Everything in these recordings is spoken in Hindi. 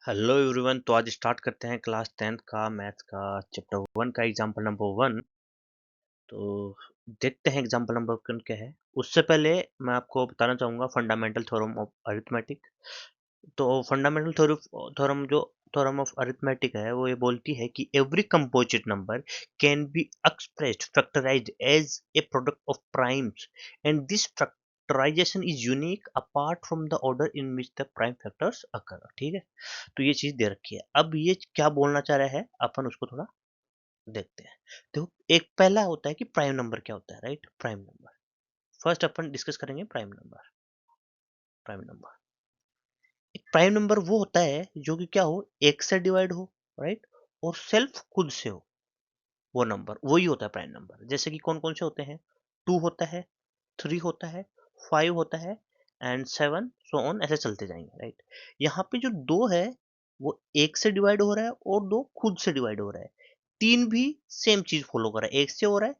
Hello everyone. तो आज स्टार्ट करते हैं क्लास 10th का मैथ्स का चैप्टर 1 का एग्जांपल नंबर 1। तो देखते हैं एग्जांपल नंबर 1 क्या है। उससे पहले मैं आपको बताना चाहूँगा फंडामेंटल थ्योरम ऑफ अरिथमेटिक। तो फंडामेंटल थ्योरम जो थ्योरम ऑफ अरिथमेटिक है वो ये बोलती है कि every composite number can be expressed factorized as a product of primes and this factorisation is unique apart from the order in which the prime factors occur. ठीक है, तो ये चीज दे रखी है। अब ये क्या बोलना चाह रहा है अपन उसको थोड़ा देखते हैं। देखो, एक पहला होता है कि प्राइम नंबर क्या होता है, राइट। प्राइम नंबर फर्स्ट अपन डिस्कस करेंगे। प्राइम नंबर एक प्राइम नंबर वो होता है जो कि क्या हो, एक से डिवाइड हो, राइट, और सेल्फ खुद से हो। वो नंबर वही होता है प्राइम नंबर। जैसे कि कौन कौन से होते हैं, 2 होता है, 3 होता है, 5 होता है एंड 7 सो ऑन, ऐसे चलते जाएंगे, राइट। यहाँ पे जो 2 है वो एक से डिवाइड हो रहा है और 2 खुद से डिवाइड हो रहा है। 3 भी सेम चीज फॉलो कर रहा है, एक से हो रहा है,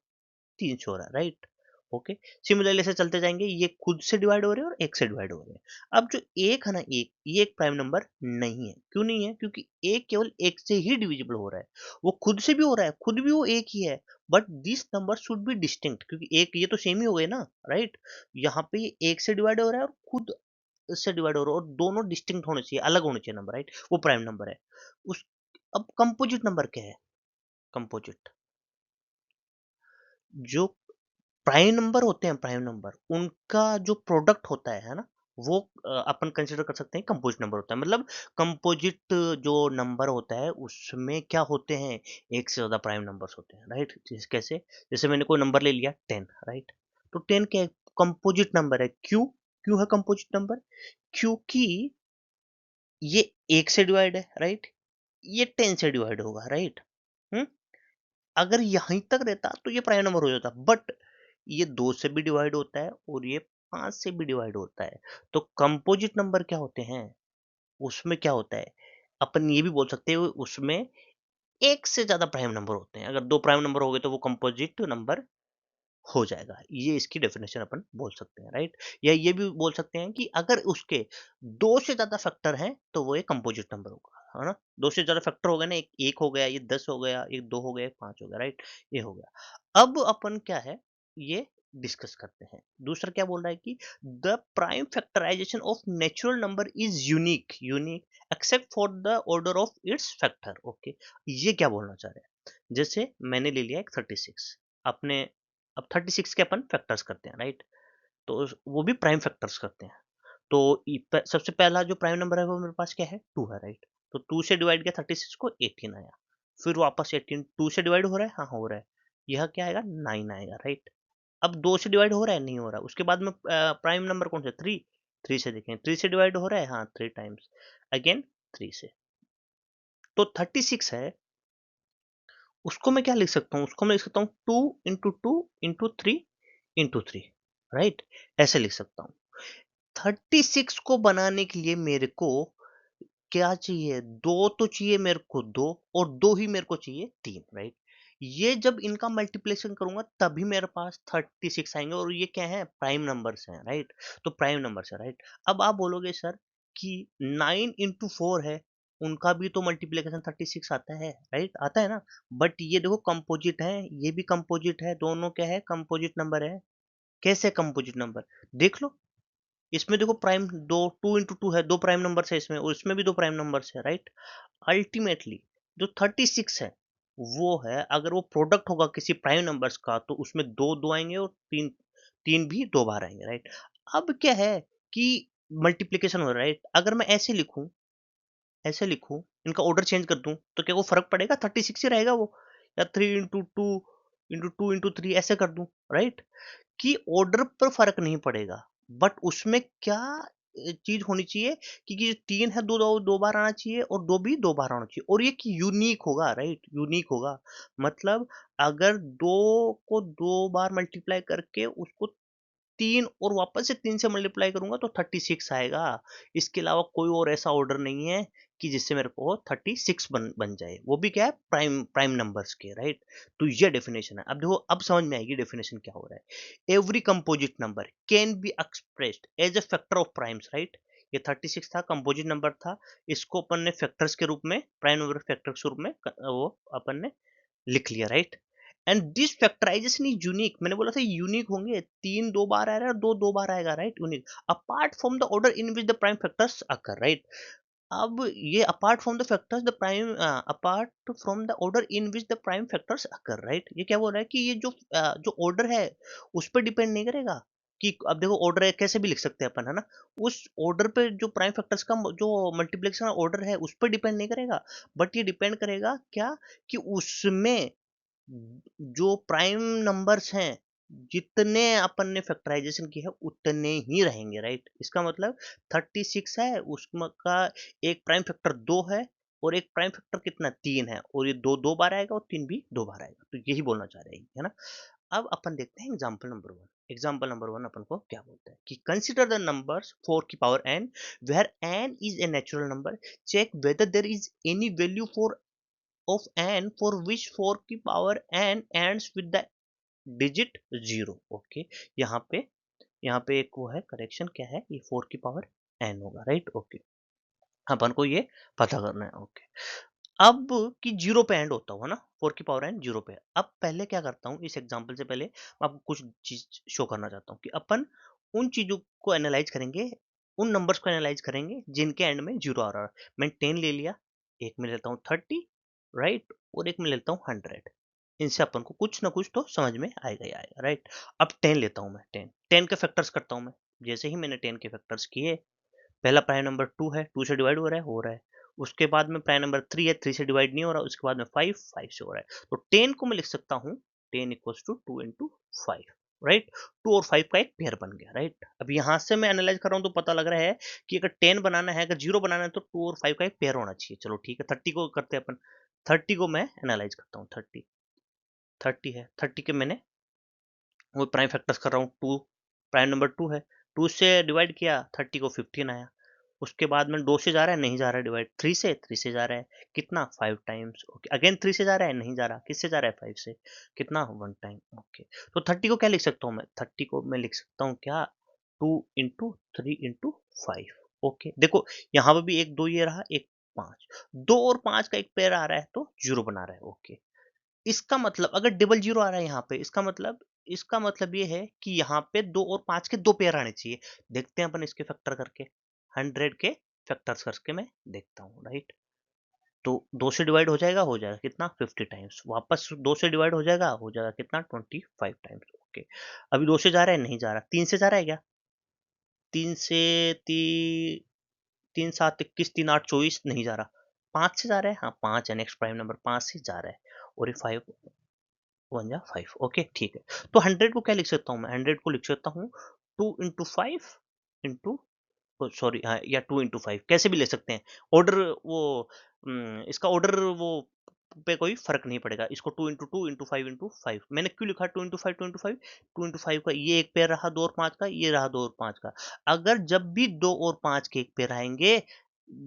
3 से हो रहा है, राइट। ओके, सिमिलरली ऐसे चलते जाएंगे, ये खुद से डिवाइड हो रहे हैं और एक से डिवाइड हो रहे हैं। अब जो एक है ना, एक ये एक प्राइम नंबर नहीं है। क्यों नहीं है? क्योंकि एक केवल एक से ही डिविजिबल हो रहा है। वो खुद से भी हो रहा है, खुद भी वो एक ही है, but this number should be distinct, क्योंकि एक ये तो सेम ही हो गए ना, राइट। यहाँ पे ये एक से डिवाइड हो रहा है और खुद से डिवाइड हो रहा है, और दोनों डिस्टिंक्ट होने चाहिए, अलग होने चाहिए नंबर, राइट। वो प्राइम नंबर है। उस अब कंपोजिट नंबर क्या है? कंपोजिट जो प्राइम नंबर होते हैं, प्राइम नंबर उनका जो प्रोडक्ट होता है ना, वो अपन कंसिडर कर सकते हैं कंपोजिट नंबर होता है। मतलब कंपोजिट जो नंबर होता है उसमें क्या होते हैं, एक से ज्यादा प्राइम नंबर्स होते हैं, राइट। कैसे? जैसे मैंने कोई नंबर ले लिया 10, राइट। तो 10 क्या कंपोजिट नंबर है? क्यों क्यों है कंपोजिट नंबर? क्योंकि ये एक से डिवाइड है, राइट। ये 10 से डिवाइड होगा, राइट। हम्म अगर यहीं तक रहता तो ये प्राइम नंबर हो जाता, बट ये 2 से भी डिवाइड होता है और ये 5 से भी डिवाइड होता है। तो कंपोजिट नंबर क्या होते हैं? उसमें क्या होता है, अपन ये भी बोल सकते हैं उसमें एक से ज्यादा प्राइम नंबर होते हैं। अगर 2 प्राइम नंबर हो गए तो वो कंपोजिट नंबर हो जाएगा। ये इसकी डेफिनेशन अपन बोल सकते हैं, राइट। या ये भी बोल सकते हैं कि अगर उसके 2 से ज्यादा फैक्टर हैं तो वो एक कंपोजिट नंबर होगा, है ना। 2 से ज्यादा फैक्टर हो गए ना, एक हो गया, ये 10 हो गया, एक 2 हो गया, एक 5 हो गया, राइट। ये हो गया। अब अपन क्या है, ये डिस्कस करते हैं। दूसरा क्या बोल रहा है कि the prime factorisation of natural number is unique unique except for the order of its factor. Okay, ये क्या बोलना चाह रहे हैं? जैसे मैंने ले लिया एक 36, अपने अब 36 के अपन फैक्टर्स करते हैं, राइट। तो वो भी प्राइम फैक्टर्स करते हैं। तो सबसे पहला जो प्राइम नंबर है वो मेरे पास क्या है, 2 है, राइट। तो 2 से डिवाइड किया 36 को, 18 आया। फिर वापस 18 2 से डिवाइड हो रहा है, हाँ हो रहा है। यह क्या आएगा, 9 आएगा, राइट। अब 2 से डिवाइड हो रहा है, नहीं हो रहा। उसके बाद में प्राइम नंबर कौन सा, 3। 3 से देखें, 3 से डिवाइड हो रहा है, हाँ 3 टाइम्स, अगेन 3 से। तो 36 है, उसको मैं क्या लिख सकता हूँ, उसको मैं लिख सकता हूँ 2 into 2 into 3 into 3, राइट। ऐसे लिख सकता हूँ। 36 को बनाने के लिए मेरे को क्या चाहिए, 2 तो चाहिए मेरे को, 2, और 2 ही मेरे को चाहिए 3, राइट। ये जब इनका मल्टीप्लिकेशन करूंगा तभी मेरे पास 36 आएंगे, और ये क्या है, प्राइम नंबर्स हैं, राइट। तो प्राइम नंबर्स है, राइट। अब आप बोलोगे सर कि 9 into 4 है, उनका भी तो मल्टीप्लिकेशन 36 आता है, राइट, आता है ना। बट ये देखो कंपोजिट है, ये भी कंपोजिट है, दोनों क्या है, कंपोजिट नंबर है। कैसे कंपोजिट नंबर, देख लो। इसमें देखो प्राइम दो, 2 into 2 है, 2 प्राइम नंबर है इसमें, और इसमें भी 2 प्राइम नंबर है, राइट। अल्टीमेटली जो 36 है वो है, अगर वो प्रोडक्ट होगा किसी प्राइम नंबर्स का तो उसमें 2 2 आएंगे और 3 3 भी 2 बार आएंगे, राइट। अब क्या है कि मल्टीप्लीकेशन हो रहा है, राइट। अगर मैं ऐसे लिखूं, इनका ऑर्डर चेंज कर दूं, तो क्या वो फर्क पड़ेगा, 36 ही रहेगा वो। या 3 into 2 into 2 into 3 ऐसे कर दूं, राइट। कि ऑर्डर पर फ़र्क नहीं पड़ेगा, बट उसमें क्या चीज़ होनी चाहिए कि ये 3 है, 2 बार आना चाहिए और 2 भी 2 बार आना चाहिए, और ये कि यूनिक होगा, राइट, यूनिक होगा। मतलब अगर 2 को 2 बार मल्टीप्लाई करके उसको 3 और वापस से 3 से मल्टीप्लाई करूँगा तो 36 आएगा। इसके अलावा कोई और ऐसा ऑर्डर नहीं है कि जिससे मेरे को 36 बन बन जाए। वो भी क्या है, प्राइम प्राइम नंबर्स के, राइट। तो ये डेफिनेशन है। अब देखो, अब समझ में आएगी डेफिनेशन क्या हो रहा है। Every composite number can be expressed as a factor of primes, right. ये 36 था, कंपोजिट नंबर था, इसको अपन ने फैक्टर्स के रूप में, प्राइम नंबर फैक्टर्स के रूप में वो अपन ने लिख लिया, right. And this factorisation is unique, मैंने बोला था यूनिक होंगे, 3 2 बार आ रहा है, 2 2 बार आएगा, right, unique apart from the order in which the prime factors occur, right. अब ये apart from the factors the prime apart from the order in which the prime factors occur, right. ये क्या बोल रहा है कि ये जो जो ऑर्डर है उस पर डिपेंड नहीं करेगा कि अब देखो ऑर्डर है कैसे भी लिख सकते हैं अपन, है ना। उस ऑर्डर पे जो प्राइम फैक्टर्स का जो मल्टीप्लिकेशन ऑर्डर है उस पर डिपेंड नहीं करेगा, बट ये डिपेंड करेगा क्या, कि उसमें जो प्राइम नंबर्स हैं, जितने अपन ने फैक्टराइजेशन की है उतने ही रहेंगे, राइट। इसका मतलब 36 है, उसमें का एक प्राइम फैक्टर 2 है, और एक प्राइम फैक्टर कितना 3 है, और ये 2 2 बार आएगा और 3 भी 2 बार आएगा, तो यही बोलना चाह रहे हैं, है ना। अब अपन देखते हैं एग्जाम्पल नंबर 1। एग्जाम्पल नंबर 1 अपन को क्या बोलता है कि कंसिडर द नंबर्स 4 की power n where n is a natural number, check whether there is any value for of n for which 4 की power n ends with the digit 0। Okay, यहाँ पे एक वो है करेक्शन, क्या है ये 4 की पावर n होगा, राइट। ओके, अपन को ये पता करना है। ओके, अब कि जीरो पे एंड होता हुआ ना, 4 की पावर एन जीरो पे। अब पहले क्या करता हूँ, इस एग्जांपल से पहले मैं आपको कुछ चीज शो करना चाहता हूँ कि अपन उन चीजों को एनालाइज करेंगे, उन नंबर्स को एनालाइज करेंगे जिनके एंड में जीरो आ रहा है। मैं 10 ले लिया, एक में लेता हूँ 30, राइट, और एक में लेता हूँ 100। इनसे अपन को कुछ ना कुछ तो समझ में आएगा ही आएगा, राइट। अब 10 लेता हूँ मैं, 10 के फैक्टर्स करता हूँ मैं। जैसे ही मैंने 10 के फैक्टर्स किए, पहला प्राइम नंबर 2 है, 2 से डिवाइड हो रहा है। उसके बाद में प्राइम नंबर 3 है, 3 से डिवाइड नहीं हो रहा। उसके बाद में 5, 5 से हो रहा है। तो 10 को मैं लिख सकता हूँ, 10 इक्वल्स टू 2 इंटू 5, राइट। 2 और 5 का एक पेयर बन गया, राइट। अब यहाँ से मैं एनालाइज कर रहा हूँ तो पता लग रहा है कि अगर 10 बनाना है, अगर 0 बनाना है, तो 2 और 5 का एक पेयर होना चाहिए। चलो ठीक है, 30 को करते हैं अपन। 30 को मैं एनालाइज करता हूँ। 30 है, 30 के मैंने वो प्राइम फैक्टर्स कर रहा हूँ। 2 प्राइम नंबर 2 है, 2 से डिवाइड किया, 30 को 15 आया। उसके बाद में 2 से जा रहा है, नहीं जा रहा है डिवाइड। 3 से जा रहा है, कितना 5 टाइम्स। ओके, अगेन 3 से जा रहा है, नहीं जा रहा, किससे जा रहा है 5 से, कितना 1 टाइम। ओके, तो 30 को क्या लिख सकता हूँ मैं, 30 को मैं लिख सकता हूँ क्या, 2 इंटू 3 इंटू 5। ओके, देखो यहाँ पे भी एक 2 ये रहा, एक 5, 2 और 5 का एक पेयर आ रहा है तो 0 बना रहा है। ओके, इसका मतलब अगर डबल जीरो आ रहा है यहाँ पे, इसका मतलब ये है कि यहाँ पे 2 और 5 के 2 पेयर आने चाहिए। देखते हैं अपन इसके फैक्टर करके, 100 के फैक्टर्स करके मैं देखता हूँ, राइट। तो 2 से डिवाइड हो जाएगा कितना 50 टाइम्स। वापस 2 से डिवाइड हो जाएगा कितना 25 टाइम्स। ओके, अभी 2 से जा रहा है, नहीं जा रहा। 3 से जा रहा है क्या, 3 से ती 3 7 21, 3 8 24, नहीं जा रहा। 5 से जा रहा है, हाँ 5 है नेक्स्ट प्राइम नंबर, 5 से जा रहा है। और ये 5 1 जा 5। ओके ठीक है, तो 100 को क्या लिख सकता हूँ मैं, 100 को लिख सकता हूँ 2 इंटू 5 इंटू, सॉरी हाँ, या 2 इंटू 5 कैसे भी ले सकते हैं। ऑर्डर वो इसका ऑर्डर वो पे कोई फर्क नहीं पड़ेगा। इसको 2 इंटू 2 इंटू 5 इंटू 5 मैंने क्यों लिखा, 2 इंटू 5 2 इंटू 5, 2 इंटू 5 का ये एक पेयर रहा 2 और 5 का, ये रहा 2 और 5 का। अगर जब भी 2 और 5 के एक पेयर आएंगे,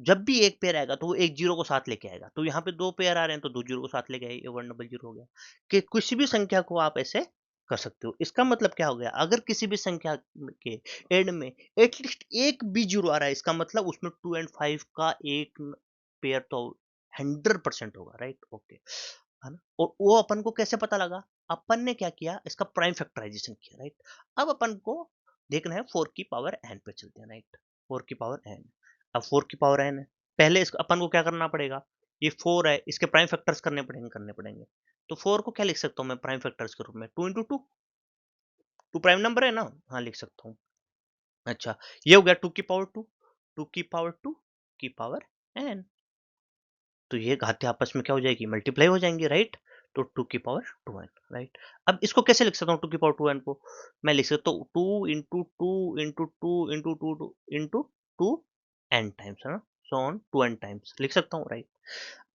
जब भी एक पेयर आएगा तो वो एक जीरो को साथ लेके आएगा। तो यहाँ पे 2 पेयर आ रहे हैं तो 2 जीरो को साथ लेके आए, ये 1 डबल जीरो हो गया। कि किसी भी संख्या को आप ऐसे कर सकते हो। इसका मतलब क्या हो गया, अगर किसी भी संख्या के एंड में एटलीस्ट एक भी जीरो आ रहा है, इसका मतलब उसमें 2 एंड 5 का एक पेयर तो 100% होगा, राइट। ओके, है ना। और वो अपन को कैसे पता लगा, अपन ने क्या किया, इसका प्राइम फैक्टराइजेशन किया, राइट। अब अपन को देखना है 4 की पावर n पे चलते हैं, राइट। 4 की पावर n, अब 4 की पावर n है, पहले इस अपन को क्या करना पड़ेगा, ये 4 है, इसके प्राइम फैक्टर्स करने पड़ेंगे। तो 4 को क्या लिख सकता हूँ मैं प्राइम फैक्टर्स के रूप में, 2 इंटू 2, 2 प्राइम नंबर है ना, हाँ लिख सकता हूँ। अच्छा, ये हो गया 2 की पावर 2, 2 की पावर 2 की पावर n। तो ये घाते आपस में क्या हो जाएगी, मल्टीप्लाई हो जाएंगे, राइट। तो 2 की पावर 2n, राइट। अब इसको कैसे लिख सकता हूँ 2 की पावर 2n को, मैं लिख सकता हूँ 2 into 2 into 2 into 2 into 2 n times, है ना, सो ऑन 2n टाइम्स लिख सकता हूँ, राइट।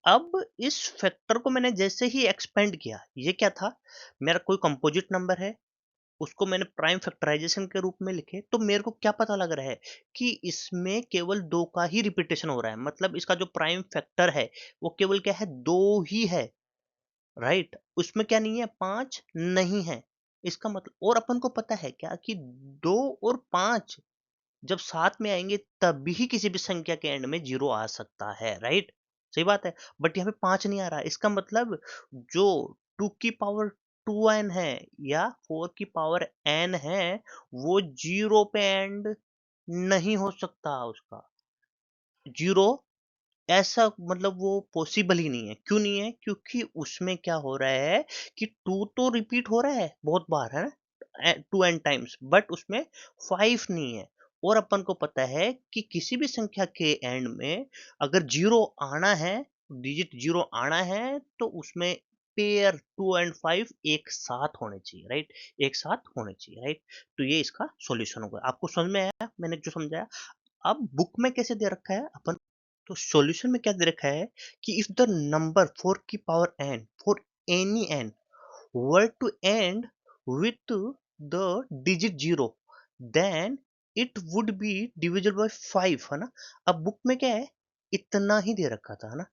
अब इस फैक्टर को मैंने जैसे ही एक्सपेंड किया, ये क्या था, मेरा कोई कंपोजिट नंबर है, उसको मैंने प्राइम फैक्टराइजेशन के रूप में लिखे, तो मेरे को क्या पता लग रहा है कि इसमें केवल 2 का ही रिपीटेशन हो रहा है। मतलब इसका जो प्राइम फैक्टर है वो केवल क्या है, 2 ही है, राइट। उसमें क्या नहीं है, 5 नहीं है। इसका मतलब, और अपन को पता है क्या कि 2 और 5 जब साथ में आएंगे तभी ही किसी भी संख्या के एंड में जीरो आ सकता है, राइट? सही बात है। बट यहाँ पे 5 नहीं आ रहा, इसका मतलब जो 2 की पावर 2n है या 4 की पावर n है, वो जीरो पे एंड नहीं हो सकता उसका। जीरो ऐसा मतलब वो पॉसिबल ही नहीं है। क्यों नहीं है? क्योंकि उसमें क्या हो रहा है कि 2 तो रिपीट हो रहा है बहुत बार, है ना? 2n टाइम्स, बट उसमें 5 नहीं है। और अपन को पता है कि किसी भी संख्या के एंड में अगर जीरो आना है, डिजिट जीरो आना है, तो उसमें पेयर 2 एंड 5 एक साथ होने चाहिए, राइट? एक साथ होने चाहिए, राइट? तो ये इसका सॉल्यूशन होगा। आपको समझ में आया मैंने जो समझाया? अब बुक में कैसे दे रखा है अपन, तो सॉल्यूशन में क्या दे रखा है कि इफ द नंबर 4 की power n for any n were to end with the digit 0, then it would be divisible by 5, है ना? अब बुक में क्या है, इतना ही दे रखा था, है ना?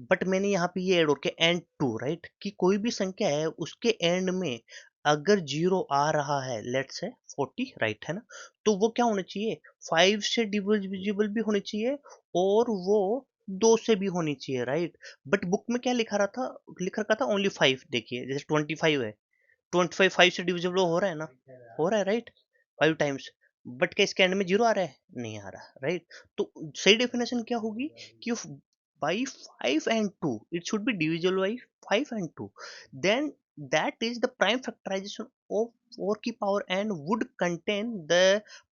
बट मैंने यहाँ पे ये ऐड हो के एंड टू, राइट, कि कोई भी संख्या है उसके एंड में अगर जीरो आ रहा है, लेट्स से 40, राइट, है ना? तो वो क्या होना चाहिए, 5 से डिविजिबल भी होनी चाहिए और वो 2 से भी होनी चाहिए, राइट? बट बुक में क्या लिखा रहा था, लिख रखा था ओनली 5। देखिए जैसे 25 है, 25 5 से डिविजिबल हो रहा है ना, हो रहा है, राइट? 5 टाइम्स। बट क्या इसके एंड में जीरो आ रहा है? नहीं आ रहा, राइट? तो सही डेफिनेशन क्या होगी कि by 5 and 2 it should be divisible by 5 and 2, then that is the prime factorization of 4 की power n would contain the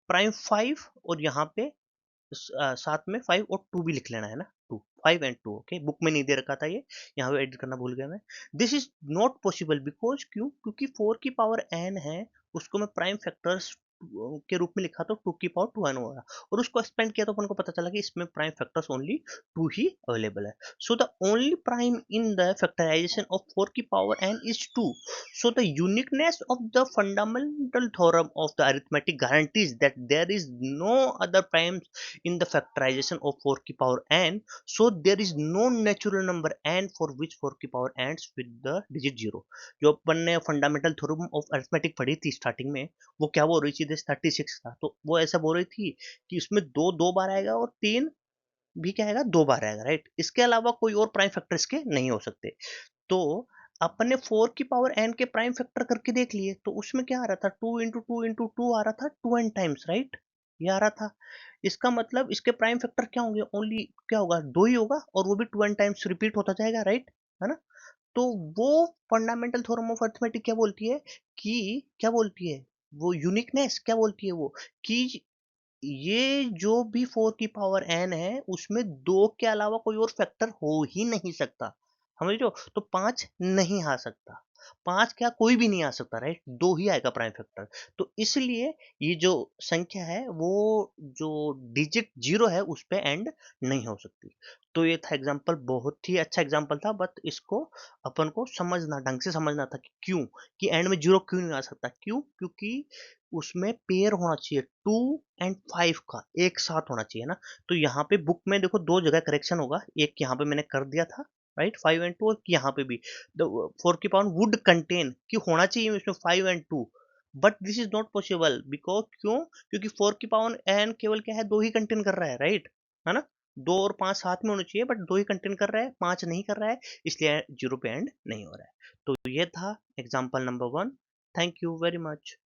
prime 5, और यहाँ पे साथ में 5 और 2 भी लिख लेना है ना, 2 5 एंड 2, ओके? बुक में नहीं दे रखा था ये, यहाँ पे एडिट करना भूल गया मैं। This is not possible because क्यों? क्योंकि 4 की पावर n है, उसको मैं प्राइम फैक्टर्स के रूप में लिखा तो 2 की पावर 2n होगा, और उसको एक्सपेंड किया तो अपन को पता चला कि इसमें प्राइम फैक्टर्स ओनली 2 ही अवेलेबल है। So the only prime in the factorisation of 4 की power n is 2. So the uniqueness of the fundamental theorem of the arithmetic guarantees that there is no other primes in the factorization of 4 की power n, so there is no natural number n for which 4 की power ends with the digit 0। जो अपन ने फंडामेंटल थ्योरम ऑफ अरिथमेटिक पढ़ी थी स्टार्टिंग में, वो क्या बोल रही थी, 36 था, तो वो ऐसा बोल रही थी कि इसमें दो दो बार आएगा और तीन भी क्या आएगा, दो बार आएगा, राइट? इसके अलावा कोई और प्राइम फैक्टर इसके नहीं हो सकते। तो अपन ने 4 की पावर n के प्राइम फैक्टर करके देख लिए, तो उसमें क्या आ रहा था, 2 इंटू टू इंटू टू आ रहा था 2n टाइम्स, राइट? ये आ रहा था। इसका मतलब इसके प्राइम फैक्टर क्या होंगे, ओनली क्या होगा, दो ही होगा, और वो भी 2n टाइम्स रिपीट होता जाएगा, राइट? है ना? तो वो फंडामेंटल थ्योरम ऑफ अरिथमेटिक क्या बोलती है कि, क्या बोलती है वो यूनिकनेस, क्या बोलती है वो, कि ये जो भी 4 की पावर n है उसमें 2 के अलावा कोई और फैक्टर हो ही नहीं सकता। समझ रहे हो? तो 5 नहीं आ सकता। 5 क्या, कोई भी नहीं आ सकता, राइट? 2 ही आएगा प्राइम फैक्टर। तो इसलिए ये जो संख्या है वो जो डिजिट 0 है उस पे एंड नहीं हो सकती। तो ये था एग्जांपल, बहुत ही अच्छा एग्जांपल था, बट इसको अपन को समझना, ढंग से समझना था कि क्यों, कि एंड में 0 क्यों नहीं आ सकता? क्यों? क्योंकि उसमें पेयर होना चाहिए 2 एंड 5 का, एक साथ होना चाहिए ना। तो यहाँ पे बुक में देखो दो जगह करेक्शन होगा, एक यहाँ पे मैंने कर दिया था, राइट, 5 एंड 2, और यहाँ पे भी 4 की पावर वुड कंटेन कि होना चाहिए इसमें 5 and 2, but this is not possible because क्यों? क्योंकि 4 की पावर एन केवल क्या है, दो ही कंटेन कर रहा है, राइट? है ना? 2 और 5 साथ में होने चाहिए, बट दो ही कंटेन कर रहा है, 5 नहीं कर रहा है, इसलिए 0 पे एंड नहीं हो रहा है। तो ये था example number 1। Thank you very much.